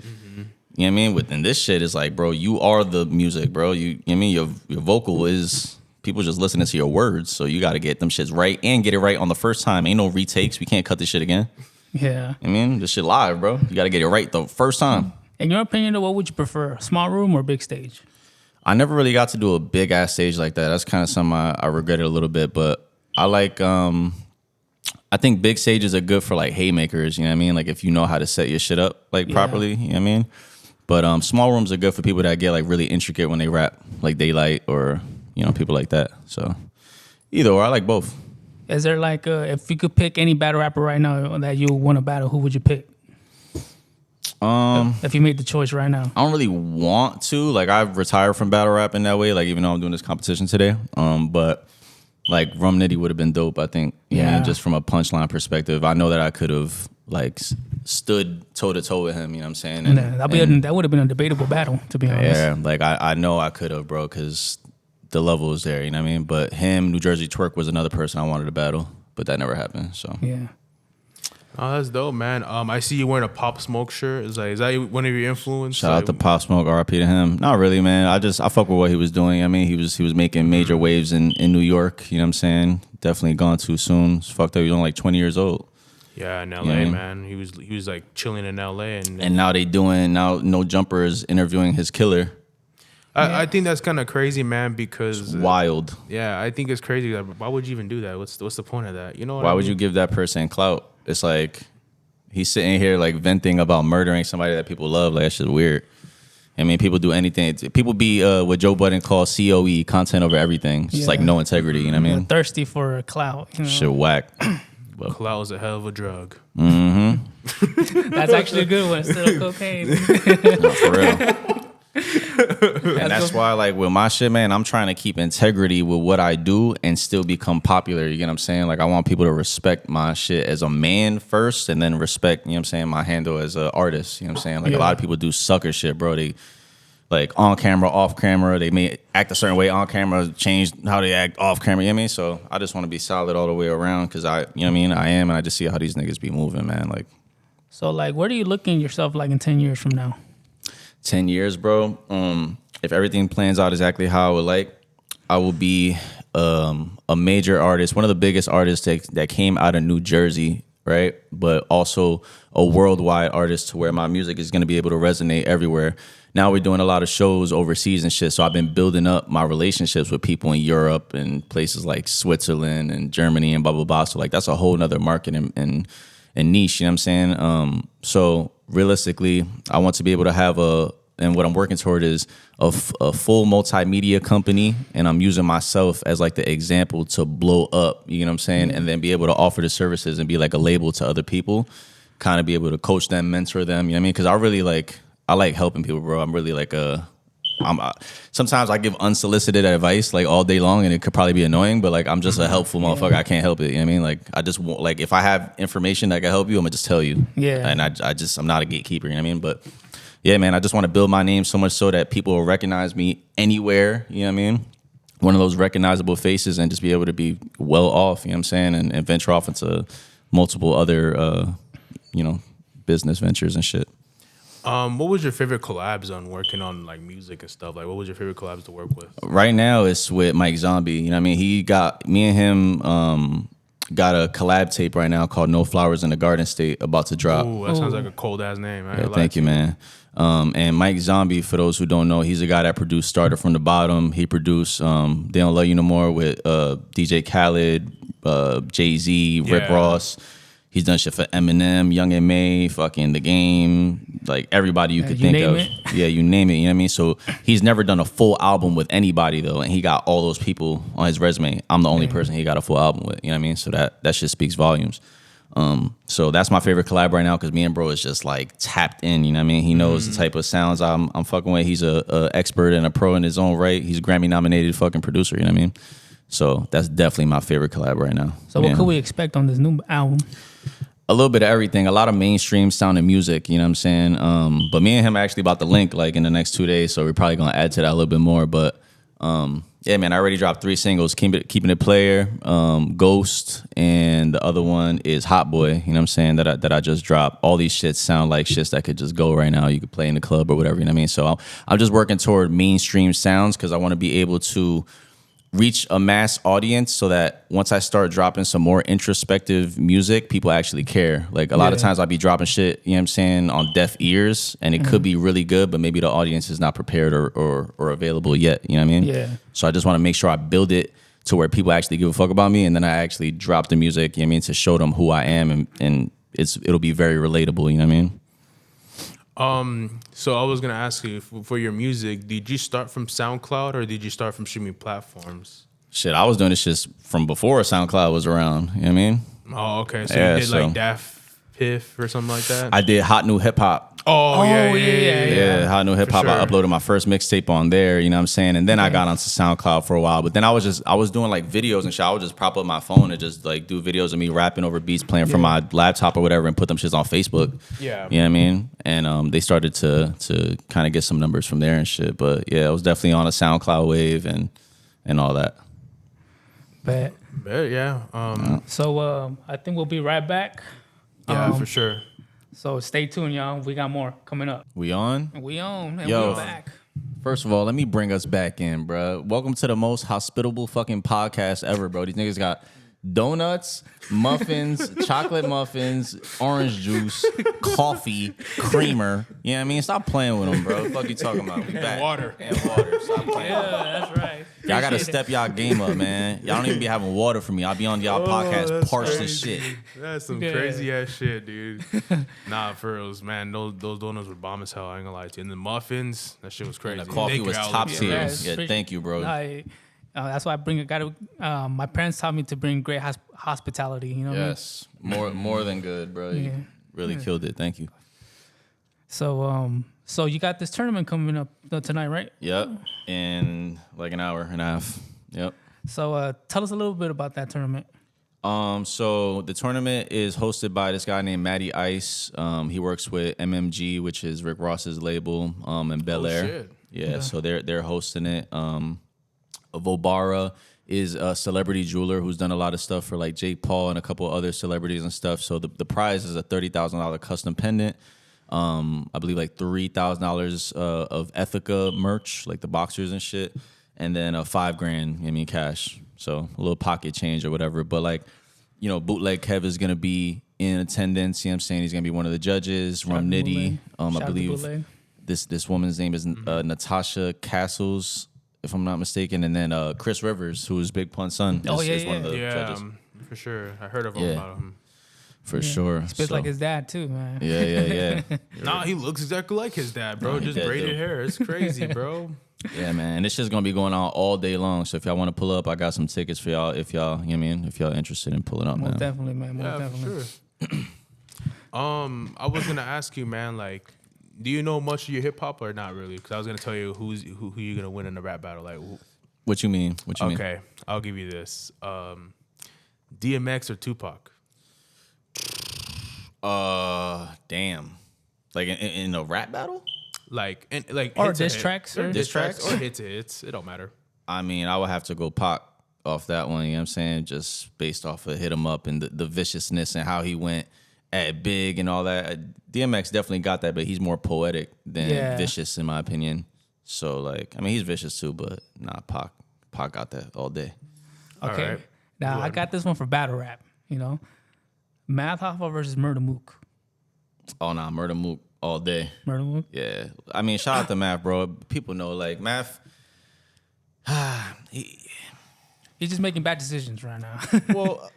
Speaker 3: You know what I mean? Within this shit is like, bro, you are the music, bro. You know what I mean? Your vocal is people just listening to your words. So you got to get them shits right and get it right on the first time. Ain't no retakes. We can't cut this shit again.
Speaker 1: Yeah.
Speaker 3: I mean, this shit live, bro. You got to get it right the first time.
Speaker 1: In your opinion, what would you prefer? Small room or big stage?
Speaker 3: I never really got to do a big ass stage like that. That's kind of something I regretted a little bit, but I like, I think big stages are good for like haymakers. You know what I mean? Like if you know how to set your shit up like properly, you know what I mean? But small rooms are good for people that get like really intricate when they rap, like Daylight or, you know, people like that. So either or, I like both.
Speaker 1: Is there like, if you could pick any battle rapper right now that you want to battle, who would you pick? If you made the choice right now.
Speaker 3: I don't really want to. Like I've retired from battle rap in that way, like even though I'm doing this competition today. But like Rum Nitty would have been dope, I think. Yeah, just from a punchline perspective. I know that I could have like stood toe to toe with him, you know what I'm saying? And,
Speaker 1: that would have been a debatable battle, to be honest.
Speaker 3: Yeah, like I know I could have, bro, because the level is there, you know what I mean? But him, New Jersey Twerk was another person I wanted to battle, but that never happened. So
Speaker 1: yeah.
Speaker 2: Oh, that's dope, man. I see you wearing a Pop Smoke shirt. Is that one of your influences?
Speaker 3: Shout out to Pop Smoke, RIP to him. Not really, man. I fuck with what he was doing. I mean, he was making major waves in New York. You know what I'm saying? Definitely gone too soon. It's fucked up. He was only like 20 years old.
Speaker 2: Yeah, in LA, man. He was like chilling in LA, and
Speaker 3: now No Jumper is interviewing his killer.
Speaker 2: I think that's kind of crazy, man, because
Speaker 3: it's wild.
Speaker 2: Yeah, I think it's crazy. Why would you even do that? What's the point of that? You know what
Speaker 3: Why
Speaker 2: I
Speaker 3: would
Speaker 2: mean?
Speaker 3: you give that person clout? It's like he's sitting here like venting about murdering somebody that people love. Like that shit's weird. I mean, people do anything. People be what Joe Budden calls COE, content over everything. It's like no integrity. You know what I mean?
Speaker 1: Thirsty for clout. You know?
Speaker 3: Shit whack.
Speaker 2: Clout is a hell of a drug.
Speaker 3: Mm-hmm.
Speaker 1: That's actually a good one. Instead of cocaine.
Speaker 3: No, for real. And that's why, like, with my shit, man, I'm trying to keep integrity with what I do and still become popular. You get what I'm saying? Like, I want people to respect my shit as a man first and then respect, you know what I'm saying, my handle as an artist. You know what I'm saying? Like, a lot of people do sucker shit, bro. They, like, on camera, off camera, they may act a certain way on camera, change how they act off camera, you know what I mean? So I just want to be solid all the way around because you know what I mean? I am, and I just see how these niggas be moving, man. Like,
Speaker 1: so, like, where do you look in yourself, like, in 10 years from now?
Speaker 3: 10 years, bro. If everything plans out exactly how I would like, I will be a major artist, one of the biggest artists that came out of New Jersey, right? But also a worldwide artist to where my music is going to be able to resonate everywhere. Now we're doing a lot of shows overseas and shit, so I've been building up my relationships with people in Europe and places like Switzerland and Germany and blah, blah, blah. So, like, that's a whole nother market and niche, you know what I'm saying? So realistically, I want to be able to have and what I'm working toward is a full multimedia company, and I'm using myself as like the example to blow up, you know what I'm saying? And then be able to offer the services and be like a label to other people, kind of be able to coach them, mentor them, you know what I mean? Because I like helping people, bro. I'm really like sometimes I give unsolicited advice like all day long, and it could probably be annoying, but like I'm just a helpful motherfucker. I can't help it. You know what I mean? Like I just want, like if I have information that can help you, I'm gonna just tell you.
Speaker 1: Yeah.
Speaker 3: And I'm not a gatekeeper. You know what I mean? But yeah, man, I just want to build my name so much so that people will recognize me anywhere. You know what I mean? One of those recognizable faces, and just be able to be well off. You know what I'm saying? And venture off into multiple other, business ventures and shit.
Speaker 2: What was your favorite collabs on working on like music and stuff? Like, what was your favorite collabs to work with?
Speaker 3: Right now, it's with Mike Zombie. You know what I mean? Me and him got a collab tape right now called No Flowers in the Garden State about to drop.
Speaker 2: Ooh, that sounds like a cold ass name.
Speaker 3: Yeah, thank you, man. And Mike Zombie, for those who don't know, he's a guy that produced Started from the Bottom. He produced They Don't Love You No More with DJ Khaled, Jay-Z, Rick Ross. He's done shit for Eminem, Young M.A., fucking The Game, like everybody you could think of. Yeah, you name it, you know what I mean? So he's never done a full album with anybody, though, and he got all those people on his resume. I'm the only person he got a full album with, you know what I mean? So that shit speaks volumes. So that's my favorite collab right now, because me and bro is just like tapped in, you know what I mean? He knows the type of sounds I'm fucking with. He's a expert and a pro in his own right. He's a Grammy-nominated fucking producer, you know what I mean? So that's definitely my favorite collab right now.
Speaker 1: So what could we expect on this new album?
Speaker 3: A little bit of everything, a lot of mainstream sounding music, you know what I'm saying? But me and him are actually about to link like in the next 2 days, so we're probably gonna add to that a little bit more. But yeah, man, I already dropped 3 singles, Keeping It Player, Ghost, and the other one is Hot Boy, you know what I'm saying, that I just dropped. All these shits sound like shits that could just go right now. You could play in the club or whatever, you know what I mean? So I'm just working toward mainstream sounds, because I want to be able to reach a mass audience, so that once I start dropping some more introspective music, people actually care. Like a lot of times I'll be dropping shit, you know what I'm saying, on deaf ears, and it could be really good, but maybe the audience is not prepared or available yet, you know what I mean?
Speaker 1: Yeah.
Speaker 3: So I just want to make sure I build it to where people actually give a fuck about me, and then I actually drop the music, you know what I mean, to show them who I am, and it'll be very relatable, you know what I mean?
Speaker 2: So I was gonna ask you, for your music, did you start from SoundCloud or did you start from streaming platforms?
Speaker 3: Shit, I was doing this shit from before SoundCloud was around, you know what I mean?
Speaker 2: Oh, okay. So
Speaker 3: Yeah,
Speaker 2: you did like Daft Piff or something like that?
Speaker 3: I did Hot New Hip Hop.
Speaker 2: Yeah.
Speaker 3: Hot New Hip Hop.
Speaker 2: sure.
Speaker 3: I uploaded my first mixtape on there, you know what I'm saying? And then I got onto SoundCloud for a while. But then I was doing like videos and shit. I would just prop up my phone and just like do videos of me rapping over beats, playing from my laptop or whatever, and put them shits on Facebook.
Speaker 2: Yeah.
Speaker 3: You know what I mean? And they started to kind of get some numbers from there and shit. But yeah, I was definitely on a SoundCloud wave and all that.
Speaker 1: But
Speaker 2: Yeah.
Speaker 1: I think we'll be right back.
Speaker 2: Yeah, for sure.
Speaker 1: So stay tuned, y'all. We got more coming up.
Speaker 3: We on?
Speaker 1: We on, and
Speaker 3: Yo.
Speaker 1: we're back.
Speaker 3: First of all, let me bring us back in, bro. Welcome to the most hospitable fucking podcast ever, bro. These niggas got donuts, muffins, chocolate muffins, orange juice, coffee, creamer. You know what I mean? Stop playing with them, bro. What the fuck you talking about? We back.
Speaker 2: water.
Speaker 3: And water. Stop playing.
Speaker 1: Yeah, that's right.
Speaker 3: Y'all gotta step y'all game up, man. Y'all don't even be having water for me. I'll be on y'all podcast
Speaker 2: that's
Speaker 3: parched as
Speaker 2: crazy.
Speaker 3: shit.
Speaker 2: That's some crazy ass shit, dude. Nah, for reals, man. Those donuts were bomb as hell. I ain't gonna lie to you. And the muffins, that shit was crazy.
Speaker 3: And the coffee
Speaker 2: Thank you,
Speaker 3: was
Speaker 2: Alex.
Speaker 3: top
Speaker 1: Yeah,
Speaker 3: tier.
Speaker 1: that's
Speaker 3: Yeah,
Speaker 1: pretty-
Speaker 3: thank you, bro.
Speaker 1: That's why I bring my parents taught me to bring great hospitality. You know what I mean?
Speaker 3: Yes, more than good, bro. You really killed it. Thank you.
Speaker 1: So you got this tournament coming up tonight, right?
Speaker 3: Yep, in like an hour and a half. Yep.
Speaker 1: So tell us a little bit about that tournament.
Speaker 3: So the tournament is hosted by this guy named Matty Ice. He works with MMG, which is Rick Ross's label, in Bel Air.
Speaker 2: shit.
Speaker 3: Yeah, so they're hosting it. Vobara is a celebrity jeweler who's done a lot of stuff for like Jake Paul and a couple other celebrities and stuff. So the prize is a $30,000 custom pendant. I believe like $3,000 of Ethica merch, like the boxers and shit, and then $5,000, cash. So a little pocket change or whatever. But like, Bootleg Kev is gonna be in attendance. You know what I'm saying? He's gonna be one of the judges. Rum Nitty. I believe this woman's name is Natasha Castles, if I'm not mistaken, and then Chris Rivers, who is Big Pun's son, is one of the judges.
Speaker 2: For sure. I heard about him.
Speaker 3: For sure.
Speaker 1: Spits like his dad too, man.
Speaker 3: Yeah.
Speaker 2: Nah, he looks exactly like his dad, bro.
Speaker 3: Nah, he
Speaker 2: Just
Speaker 3: dead,
Speaker 2: braided
Speaker 3: though.
Speaker 2: hair. It's crazy, bro.
Speaker 3: Yeah, man. And this shit's gonna be going on all day long. So if y'all want to pull up, I got some tickets for y'all. If y'all, you know what I mean, if y'all interested in pulling up,
Speaker 1: Most
Speaker 3: man.
Speaker 1: definitely, man. Most
Speaker 2: Yeah,
Speaker 1: definitely.
Speaker 2: for sure. I was gonna ask you, man, like, Do you know much of your hip hop or not really? Because I was gonna tell you who you're gonna win in the rap battle. Like,
Speaker 3: What you mean?
Speaker 2: okay, I'll give you this. DMX or Tupac?
Speaker 3: Damn. Like in a rap battle?
Speaker 2: Like
Speaker 1: Or
Speaker 2: hit to
Speaker 1: diss
Speaker 2: hit.
Speaker 1: tracks,
Speaker 2: Or
Speaker 1: or-
Speaker 2: diss
Speaker 3: Diss
Speaker 2: tracks
Speaker 3: tracks?
Speaker 2: or hit to hits. It don't matter.
Speaker 3: I mean, I would have to go Pac off that one, you know what I'm saying? Just based off of Hit 'Em Up and the viciousness and how he went at Big and all that. DMX definitely got that, but he's more poetic than
Speaker 1: Yeah.
Speaker 3: vicious in my opinion. So like, I mean, he's vicious too, but nah, Pac got that all day.
Speaker 1: Okay.
Speaker 2: All right.
Speaker 1: Now
Speaker 2: Go
Speaker 1: I
Speaker 2: ahead.
Speaker 1: got this one for battle rap. Math Hoffa versus Murder Mook.
Speaker 3: Oh nah, Murder Mook all day.
Speaker 1: Murder Mook.
Speaker 3: Yeah. I mean, shout out to Math, bro. People know like Math.
Speaker 1: He's just making bad decisions right now.
Speaker 3: Well,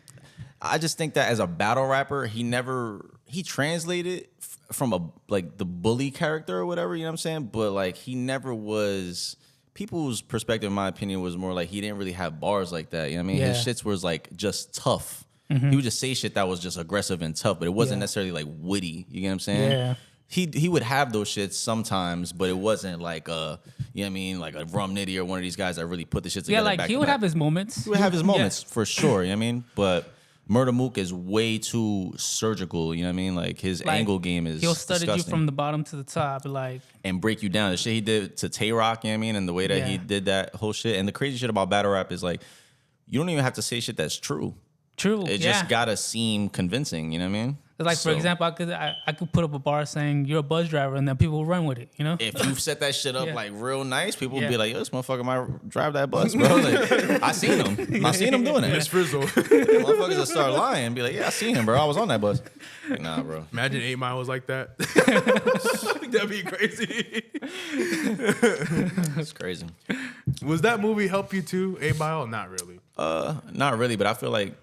Speaker 3: I just think that as a battle rapper, he translated from the bully character or whatever, you know what I'm saying? But like he never was, people's perspective, in my opinion, was more like he didn't really have bars like that. You know what I mean? His
Speaker 1: Yeah.
Speaker 3: shits was like just tough. He would just say shit that was just aggressive and tough, but it wasn't
Speaker 1: Yeah.
Speaker 3: necessarily like witty. You get what I'm saying?
Speaker 1: Yeah.
Speaker 3: He would have those shits sometimes, but it wasn't like you know what I mean, like a Rum Nitty or one of these guys that really put the shit
Speaker 1: Yeah,
Speaker 3: together.
Speaker 1: like
Speaker 3: back
Speaker 1: he
Speaker 3: to
Speaker 1: would
Speaker 3: back.
Speaker 1: have his moments.
Speaker 3: He would have his
Speaker 1: Yeah.
Speaker 3: moments for sure, you know what I mean? But Murder Mook is way too surgical, you know what I mean? Like his
Speaker 1: Like,
Speaker 3: angle game is
Speaker 1: He'll study you
Speaker 3: disgusting.
Speaker 1: from the bottom to the top. Like,
Speaker 3: And break you down. The shit he did to Tay Rock, you know what I mean? And the way that he
Speaker 1: Yeah.
Speaker 3: did that whole shit. And the crazy shit about battle rap is like, you don't even have to say shit that's true.
Speaker 1: true.
Speaker 3: It
Speaker 1: yeah.
Speaker 3: just gotta seem convincing, you know what I mean?
Speaker 1: Like, for
Speaker 3: So,
Speaker 1: example, I could put up a bar saying you're a bus driver, and then people will run with it.
Speaker 3: if you set that shit up
Speaker 1: Yeah.
Speaker 3: like real nice, people would
Speaker 1: Yeah.
Speaker 3: be like, yo, this motherfucker might drive that bus, bro. Like, I seen him doing
Speaker 2: Miss
Speaker 3: it.
Speaker 2: Frizzle.
Speaker 3: Motherfuckers will start lying and be like, yeah, I seen him, bro. I was on that bus. Like, nah, bro.
Speaker 2: Imagine 8 Mile was like that. That'd be crazy.
Speaker 3: It's crazy.
Speaker 2: Was that movie help you too? 8 Mile? Not really.
Speaker 3: Not really, but I feel like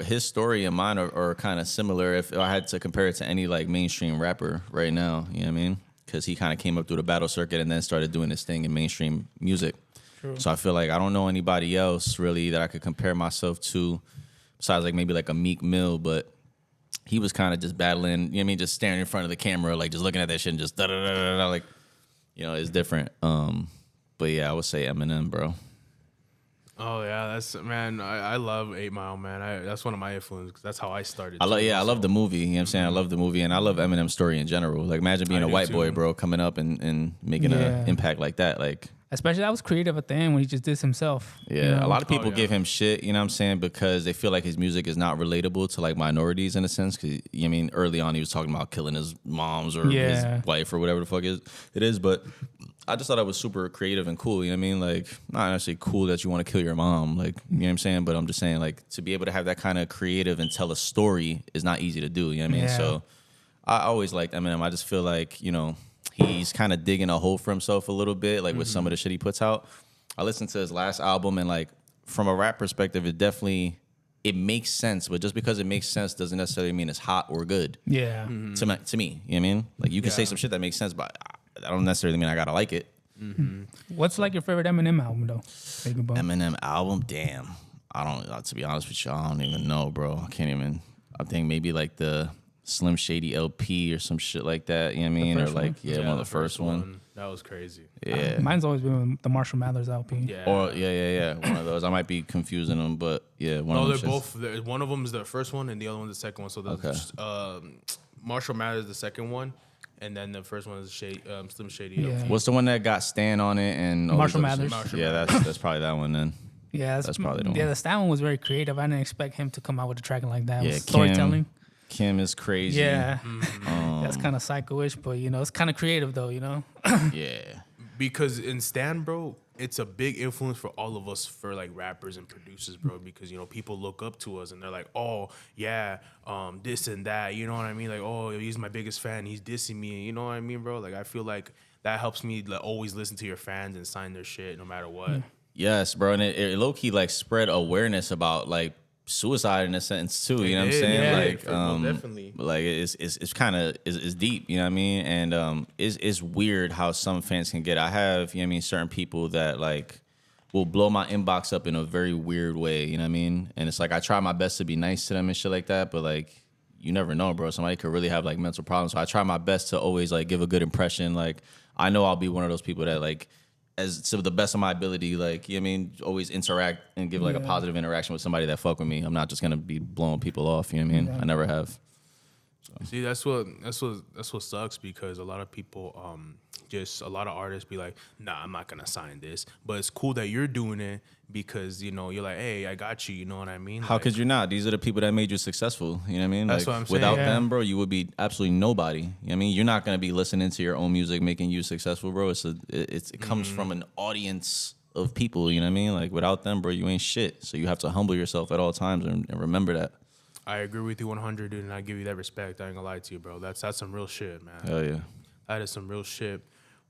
Speaker 3: his story and mine are kind of similar. If I had to compare it to any like mainstream rapper right now, you know what I mean? Because he kind of came up through the battle circuit and then started doing his thing in mainstream music.
Speaker 1: True.
Speaker 3: So I feel like I don't know anybody else really that I could compare myself to, besides like maybe like a Meek Mill, but he was kind of just battling, you know what I mean? Just staring in front of the camera, like just looking at that shit and just da da da da da, like, you know, it's different. But yeah, I would say Eminem, bro.
Speaker 2: Oh yeah, that's man. I love 8 Mile, man. That's one of my influences because that's how I started.
Speaker 3: I love,
Speaker 2: too,
Speaker 3: I
Speaker 2: so.
Speaker 3: love the movie. You know what I'm saying? I love the movie, and I love Eminem's story in general. Like, imagine being
Speaker 2: I
Speaker 3: a
Speaker 2: do
Speaker 3: white boy,
Speaker 2: too.
Speaker 3: bro, coming up and making
Speaker 1: Yeah.
Speaker 3: an impact like that. Like,
Speaker 1: especially that was creative at the end when he just did himself.
Speaker 3: yeah,
Speaker 1: you know?
Speaker 3: a lot of people
Speaker 2: yeah.
Speaker 3: give him shit, you know what I'm saying, because they feel like his music is not relatable to like minorities in a sense. Because, you know what I mean, early on he was talking about killing his moms or
Speaker 1: Yeah.
Speaker 3: his wife or whatever the fuck it is. But I just thought it was super creative and cool, you know what I mean? Like, not necessarily cool that you want to kill your mom, like, you know what I'm saying? But I'm just saying, like, to be able to have that kind of creative and tell a story is not easy to do, you know what I mean?
Speaker 1: Yeah.
Speaker 3: So I always liked Eminem. I just feel like, you know, he's kind of digging a hole for himself a little bit, like with some of the shit he puts out. I listened to his last album, and like from a rap perspective, it makes sense. But just because it makes sense doesn't necessarily mean it's hot or good
Speaker 1: Yeah.
Speaker 3: to me. You know what I mean? Like you can say
Speaker 2: Yeah.
Speaker 3: some shit that makes sense, but I don't necessarily mean I gotta like it.
Speaker 1: What's like your favorite Eminem album though? Think about.
Speaker 3: Eminem album, damn. I don't. To be honest with you, I don't even know, bro. I can't even. I think maybe like the Slim Shady LP or some shit like that. You know what I mean? Or
Speaker 1: first
Speaker 3: like
Speaker 1: one?
Speaker 3: one of the first one.
Speaker 2: That was crazy.
Speaker 3: Yeah.
Speaker 1: Mine's always been the Marshall Mathers LP.
Speaker 2: Yeah.
Speaker 3: Or yeah, one of those. I might be confusing them, but yeah, one
Speaker 2: No,
Speaker 3: of
Speaker 2: they're
Speaker 3: them.
Speaker 2: both. One of them is the first one, and the other one's the second one. So the Marshall Mathers the second one, and then the first one is Slim Shady.
Speaker 1: Yeah.
Speaker 2: LP.
Speaker 3: What's the one that got Stan on it and all
Speaker 1: Marshall
Speaker 3: these other
Speaker 1: Mathers.
Speaker 3: shit? Yeah, that's probably that one then.
Speaker 1: Yeah,
Speaker 3: That's probably the one.
Speaker 1: Yeah, the Stan one was very creative. I didn't expect him to come out with a track like that.
Speaker 3: Yeah,
Speaker 1: With storytelling.
Speaker 3: Kim is crazy.
Speaker 1: Yeah, that's kind of psycho-ish, but you know, it's kind of creative though. You know.
Speaker 3: Yeah.
Speaker 2: Because in Stan, bro, it's a big influence for all of us, for like rappers and producers, bro. Because you know, people look up to us and they're like, "Oh, yeah, this and that." You know what I mean? Like, "Oh, he's my biggest fan. He's dissing me." You know what I mean, bro? Like, I feel like that helps me like, always listen to your fans and sign their shit, no matter what.
Speaker 3: Yes, bro, and it low key like spread awareness about like suicide in a sense too. You know what I'm
Speaker 2: did,
Speaker 3: saying?
Speaker 2: yeah,
Speaker 3: Like,
Speaker 2: definitely.
Speaker 3: like it's kind of is deep. You know what I mean? And it's weird how some fans can get. I have, you know what I mean, certain people that like will blow my inbox up in a very weird way. You know what I mean? And it's like I try my best to be nice to them and shit like that, but like you never know, bro. Somebody could really have like mental problems. So I try my best to always like give a good impression. Like I know I'll be one of those people that like, as to the best of my ability, like, you know what I mean, always interact and give like a positive interaction with somebody that fuck with me. I'm not just gonna be blowing people off. You know what I mean? I never have. So.
Speaker 2: See, that's what sucks, because a lot of people, just a lot of artists be like, nah, I'm not gonna sign this. But it's cool that you're doing it because, you know, you're like, hey, I got you. You know what I mean?
Speaker 3: How
Speaker 2: like,
Speaker 3: could you not? These are the people that made you successful. You know what I mean?
Speaker 2: That's
Speaker 3: like,
Speaker 2: what I'm saying.
Speaker 3: Without
Speaker 1: Yeah.
Speaker 3: them, bro, you would be absolutely nobody. You know what I mean? You're not gonna be listening to your own music making you successful, bro. It comes from an audience of people. You know what I mean? Like without them, bro, you ain't shit. So you have to humble yourself at all times and remember that.
Speaker 2: I agree with you 100, dude, and I give you that respect. I ain't gonna lie to you, bro. That's some real shit, man.
Speaker 3: Hell yeah.
Speaker 2: That is some real shit.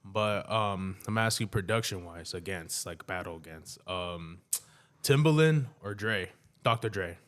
Speaker 2: But I'm asking production wise against, like, battle against Timbaland or Dre, Dr. Dre.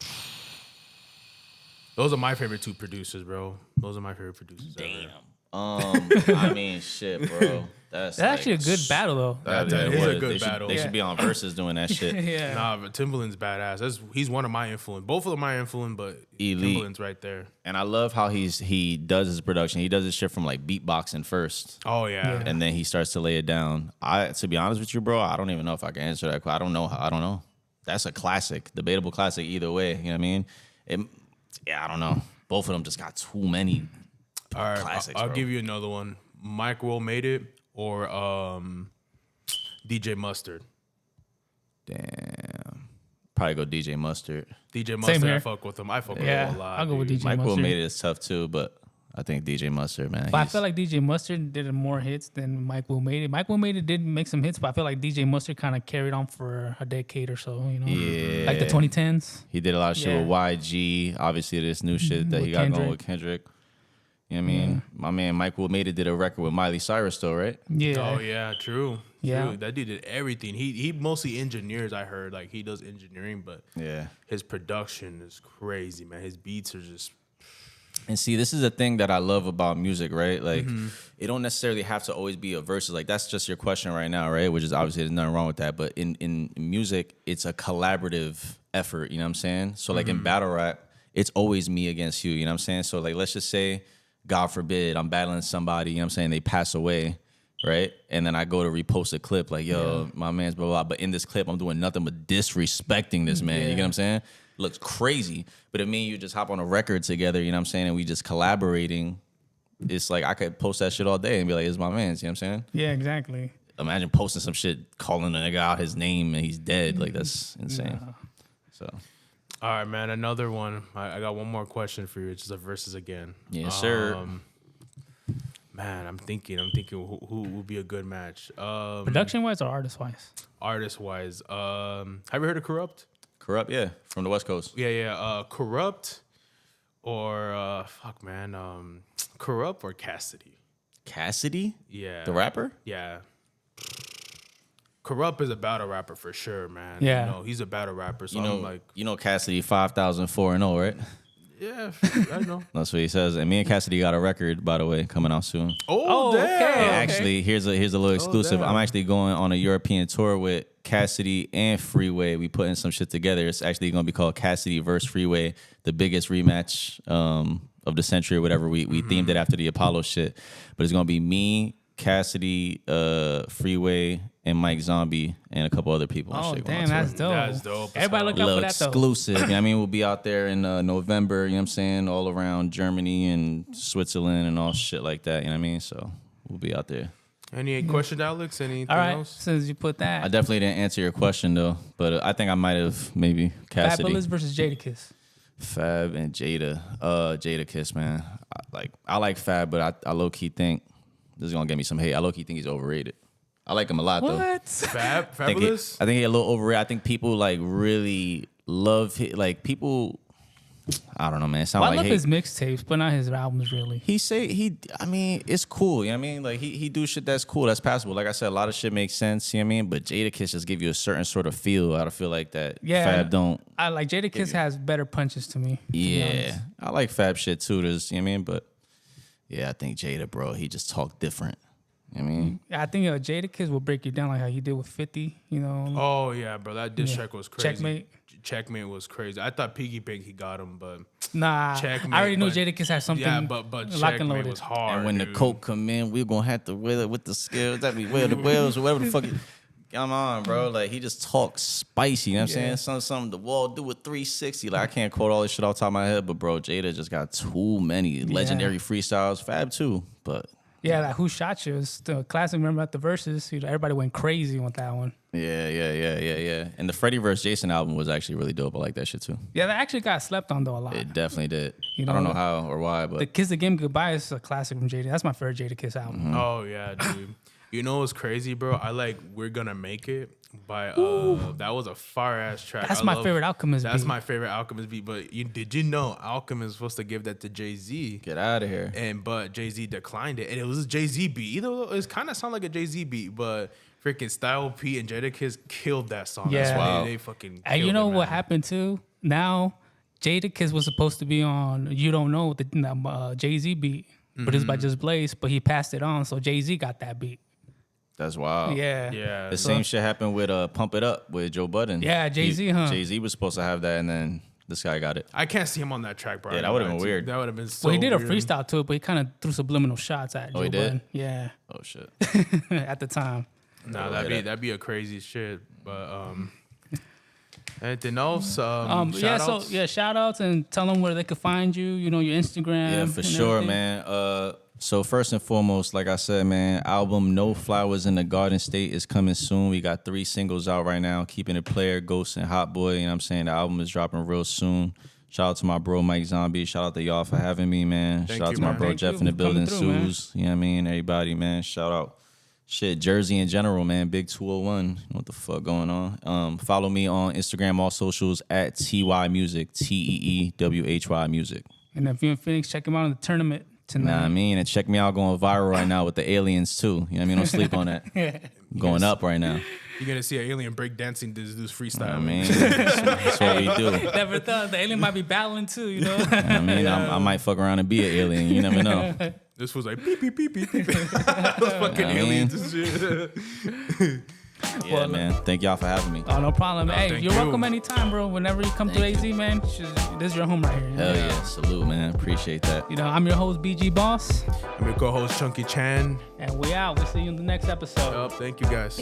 Speaker 2: Those are my favorite two producers, bro. Those are my favorite producers.
Speaker 3: Damn. I mean, shit, bro. That's
Speaker 1: actually a good battle though.
Speaker 2: That is a good battle.
Speaker 3: They should be on Versus doing that shit.
Speaker 1: Yeah.
Speaker 2: Nah, but Timbaland's badass. He's one of my influence. Both of them my influence, but
Speaker 3: Elite.
Speaker 2: Timbaland's right there.
Speaker 3: And I love how he does his production. He does his shit from like beatboxing first.
Speaker 2: Oh yeah.
Speaker 3: And then he starts to lay it down. To be honest with you, bro, I don't even know if I can answer that. I don't know. That's a classic, debatable classic either way. You know what I mean? I don't know. Both of them just got too many
Speaker 2: All right,
Speaker 3: classics.
Speaker 2: I'll
Speaker 3: bro.
Speaker 2: give you another one. Mike Will Made It or DJ Mustard.
Speaker 3: Damn. Probably go DJ Mustard.
Speaker 2: DJ Mustard,
Speaker 1: here.
Speaker 2: I fuck with him. I fuck with
Speaker 1: Yeah,
Speaker 2: him a lot.
Speaker 1: I'll go with
Speaker 2: dude.
Speaker 1: DJ
Speaker 3: Mike Will
Speaker 1: Mustard.
Speaker 3: made it is tough too, but I think DJ Mustard, man.
Speaker 1: But I feel like DJ Mustard did more hits than Mike Will Made It. Mike Will Made It did make some hits, but I feel like DJ Mustard kind of carried on for a decade or so, you know?
Speaker 3: Yeah.
Speaker 1: Like the 2010s.
Speaker 3: he did a lot of shit
Speaker 1: Yeah.
Speaker 3: with YG. Obviously, this new shit that
Speaker 1: With
Speaker 3: he got going
Speaker 1: Kendrick.
Speaker 3: with Kendrick. You know what I mean? My man Mike Will Made It did a record with Miley Cyrus, though, right?
Speaker 1: Yeah.
Speaker 2: Oh yeah, true.
Speaker 1: Yeah.
Speaker 2: True. That dude did everything. He mostly engineers. I heard like he does engineering, but
Speaker 3: Yeah.
Speaker 2: his production is crazy, man. His beats are just
Speaker 3: And see, this is a thing that I love about music, right? Like, it don't necessarily have to always be a versus. Like, that's just your question right now, right? Which is obviously there's nothing wrong with that. But in music, it's a collaborative effort. You know what I'm saying? So like in battle rap, it's always me against you. You know what I'm saying? So like, let's just say, God forbid, I'm battling somebody. You know what I'm saying? They pass away. Right. And then I go to repost a clip like, yo, my man's blah, blah, blah. But in this clip, I'm doing nothing but disrespecting this man. You get what I'm saying? Looks crazy. But if me and you just hop on a record together, you know what I'm saying? And we just collaborating. It's like I could post that shit all day and be like, it's my man's. You know what I'm saying?
Speaker 1: Yeah, exactly.
Speaker 3: Imagine posting some shit, calling a nigga out his name and he's dead. Like, that's insane. So,
Speaker 2: all right, man. Another one. I got one more question for you. It's just a versus again.
Speaker 3: yes, sir.
Speaker 2: Man, I'm thinking who would be a good match.
Speaker 1: Production wise or artist wise?
Speaker 2: Artist wise. Have you heard of Corrupt?
Speaker 3: Corrupt, yeah. From the West Coast.
Speaker 2: Yeah. Corrupt or Corrupt or Cassidy?
Speaker 3: Cassidy?
Speaker 2: Yeah.
Speaker 3: The rapper?
Speaker 2: Yeah. Corrupt is a battle rapper for sure, man.
Speaker 1: Yeah.
Speaker 2: You know, he's a battle rapper. So
Speaker 3: You know,
Speaker 2: I'm like,
Speaker 3: Cassidy 5,004 and 0, right?
Speaker 2: yeah, I know.
Speaker 3: That's what he says. And me and Cassidy got a record, by the way, coming out soon.
Speaker 2: Oh, damn.
Speaker 1: okay.
Speaker 3: And actually, here's a little exclusive.
Speaker 2: damn.
Speaker 3: I'm actually going on a European tour with Cassidy and Freeway. We putting some shit together. It's actually going to be called Cassidy versus Freeway, the biggest rematch of the century or whatever. We themed it after the Apollo shit. But it's going to be me, Cassidy, Freeway, and Mike Zombie, and a couple other people. and
Speaker 1: Oh,
Speaker 3: shit going
Speaker 1: damn,
Speaker 3: on tour.
Speaker 1: that's dope.
Speaker 2: That's dope.
Speaker 1: Everybody look
Speaker 3: A
Speaker 1: out
Speaker 3: little
Speaker 1: for that, though.
Speaker 3: exclusive. You know what I mean? We'll be out there in November, you know what I'm saying? All around Germany and Switzerland and all shit like that, you know what I mean? So we'll be out there.
Speaker 2: Any questions, Alex? Anything
Speaker 1: All right,
Speaker 2: else?
Speaker 1: since you put
Speaker 3: I
Speaker 1: that.
Speaker 3: definitely didn't answer your question though, but I think I might have maybe Cassidy.
Speaker 1: Fabulous versus Jadakiss.
Speaker 3: Fab and Jada. Jada Kiss, man. I like Fab, but I low key think this is gonna get me some hate. I low key think he's overrated. I like him a lot though.
Speaker 1: What?
Speaker 3: I think
Speaker 2: Fabulous?
Speaker 3: I think he's a little overrated. I think people like really love like people. I don't know, man. It sound
Speaker 1: Well, I
Speaker 3: like
Speaker 1: love
Speaker 3: hate.
Speaker 1: his mixtapes, but not his albums, really.
Speaker 3: I mean, it's cool. You know what I mean? Like he do shit that's cool, that's passable. Like I said, a lot of shit makes sense, you know what I mean? But Jadakiss just give you a certain sort of feel. I don't feel like that
Speaker 1: Yeah.
Speaker 3: Fab don't.
Speaker 1: I like Jadakiss has better punches to me. to be honest.
Speaker 3: Yeah. I like Fab shit too, there's, you know what I mean? But yeah, I think Jada, bro, he just talk different. I mean,
Speaker 1: I think Jadakiss will break you down like how he did with 50. You know.
Speaker 2: Oh yeah, bro, that diss track was crazy.
Speaker 1: Checkmate
Speaker 2: was crazy. I thought Piggy Bank got him, but
Speaker 1: nah.
Speaker 2: Checkmate,
Speaker 1: I already knew Jadakiss had something.
Speaker 2: Yeah, but
Speaker 1: lock and
Speaker 2: Checkmate
Speaker 1: loaded.
Speaker 2: was hard.
Speaker 3: and when
Speaker 2: dude.
Speaker 3: the coke come in, we're gonna have to wheel it with the scales. That be wheel the wheels or whatever the fuck. Come on, bro. Like, he just talks spicy. You know what I'm saying? Something the wall do with 360. Like, I can't quote all this shit off the top of my head, but bro, Jada just got too many legendary freestyles. Fab too, but
Speaker 1: yeah, like Who Shot You is still a classic. Remember at the verses, everybody went crazy with that one.
Speaker 3: Yeah. And the Freddie vs. Jason album was actually really dope. I like that shit too.
Speaker 1: Yeah, that actually got slept on though a lot.
Speaker 3: It definitely did.
Speaker 1: You know,
Speaker 3: I don't know how or why, but
Speaker 1: the Kiss the Game Goodbye is a classic from Jada. That's my favorite Jadakiss album.
Speaker 2: Oh yeah, dude. You know what's crazy, bro? I like We're Gonna Make It by that was a fire ass track.
Speaker 1: That's my favorite Alchemist beat.
Speaker 2: That's my favorite Alchemist beat. But did you know Alchemist was supposed to give that to Jay-Z?
Speaker 3: get out of here.
Speaker 2: But Jay-Z declined it. And it was a Jay-Z beat. Either it kind of sound like a Jay-Z beat, but freaking Style P and Jadakiss killed that song.
Speaker 1: Yeah.
Speaker 2: That's why
Speaker 3: Wow.
Speaker 2: they fucking
Speaker 1: And you
Speaker 2: killed
Speaker 1: know
Speaker 2: it,
Speaker 1: what
Speaker 2: man.
Speaker 1: happened too? Now Jadakiss was supposed to be on You Don't Know, the Jay-Z beat, but it's by Just Blaze, but he passed it on, so Jay-Z got that beat.
Speaker 3: That's wild.
Speaker 1: Yeah.
Speaker 2: Yeah.
Speaker 3: The same shit happened with Pump It Up with Joe Budden.
Speaker 1: Yeah, Jay-Z, huh?
Speaker 3: Jay-Z was supposed to have that, and then this guy got it.
Speaker 2: I can't see him on that track, bro.
Speaker 3: Yeah, that would've been weird.
Speaker 2: That would have been so
Speaker 1: Well, he did a
Speaker 2: weird.
Speaker 1: freestyle to it, but he kind of threw subliminal shots at Joe
Speaker 3: he did?
Speaker 1: Budden. Yeah,
Speaker 3: Oh shit.
Speaker 1: at the time.
Speaker 2: Nah,
Speaker 3: Yeah,
Speaker 2: that'd be a crazy shit. But anything else?
Speaker 1: Yeah, so shout outs and tell them where they could find you. You know, your Instagram.
Speaker 3: Yeah, for
Speaker 1: and
Speaker 3: sure,
Speaker 1: everything.
Speaker 3: man. So first and foremost, like I said, man, album No Flowers in the Garden State is coming soon. We got 3 singles out right now, Keeping It Player, Ghost, and Hot Boy. You know what I'm saying? The album is dropping real soon. Shout out to my bro Mike Zombie. Shout out to y'all for having me, man.
Speaker 2: Thank
Speaker 3: Shout out
Speaker 2: you,
Speaker 3: to my
Speaker 2: man.
Speaker 3: bro
Speaker 1: Thank
Speaker 3: Jeff
Speaker 1: you
Speaker 3: in the
Speaker 1: for coming
Speaker 3: building,
Speaker 1: through, man.
Speaker 3: Suze. You know what I mean? Everybody, man. Shout out. Shit, Jersey in general, man. Big 201. You know what the fuck going on? Follow me on Instagram, all socials at Teewhy Music, TEEWHY Music.
Speaker 1: And if you're in Phoenix, check him out in the tournament tonight.
Speaker 3: Nah, I mean, and check me out going viral right now with the aliens too. You know what I mean? Don't sleep on that. Going up right now.
Speaker 2: You're gonna see an alien break dancing this freestyle.
Speaker 3: I mean, that's what we do.
Speaker 1: Never thought the alien might be battling too. You know.
Speaker 3: I mean, I might fuck around and be an alien. You never know.
Speaker 2: This was like beep beep beep beep beep. Those fucking
Speaker 3: I mean-
Speaker 2: aliens and shit.
Speaker 3: Yeah, man. Thank y'all for having me.
Speaker 1: Oh, no problem. Hey,
Speaker 2: thank
Speaker 1: you're
Speaker 2: you.
Speaker 1: welcome anytime, bro. Whenever you come to AZ, man, this is your home right here.
Speaker 3: Hell yeah. Salute, man. Appreciate that.
Speaker 1: You know, I'm your host, BG Boss,
Speaker 2: I'm your co-host Chunky Chan.
Speaker 1: and we out. We'll see you in the next episode.
Speaker 2: Thank you guys.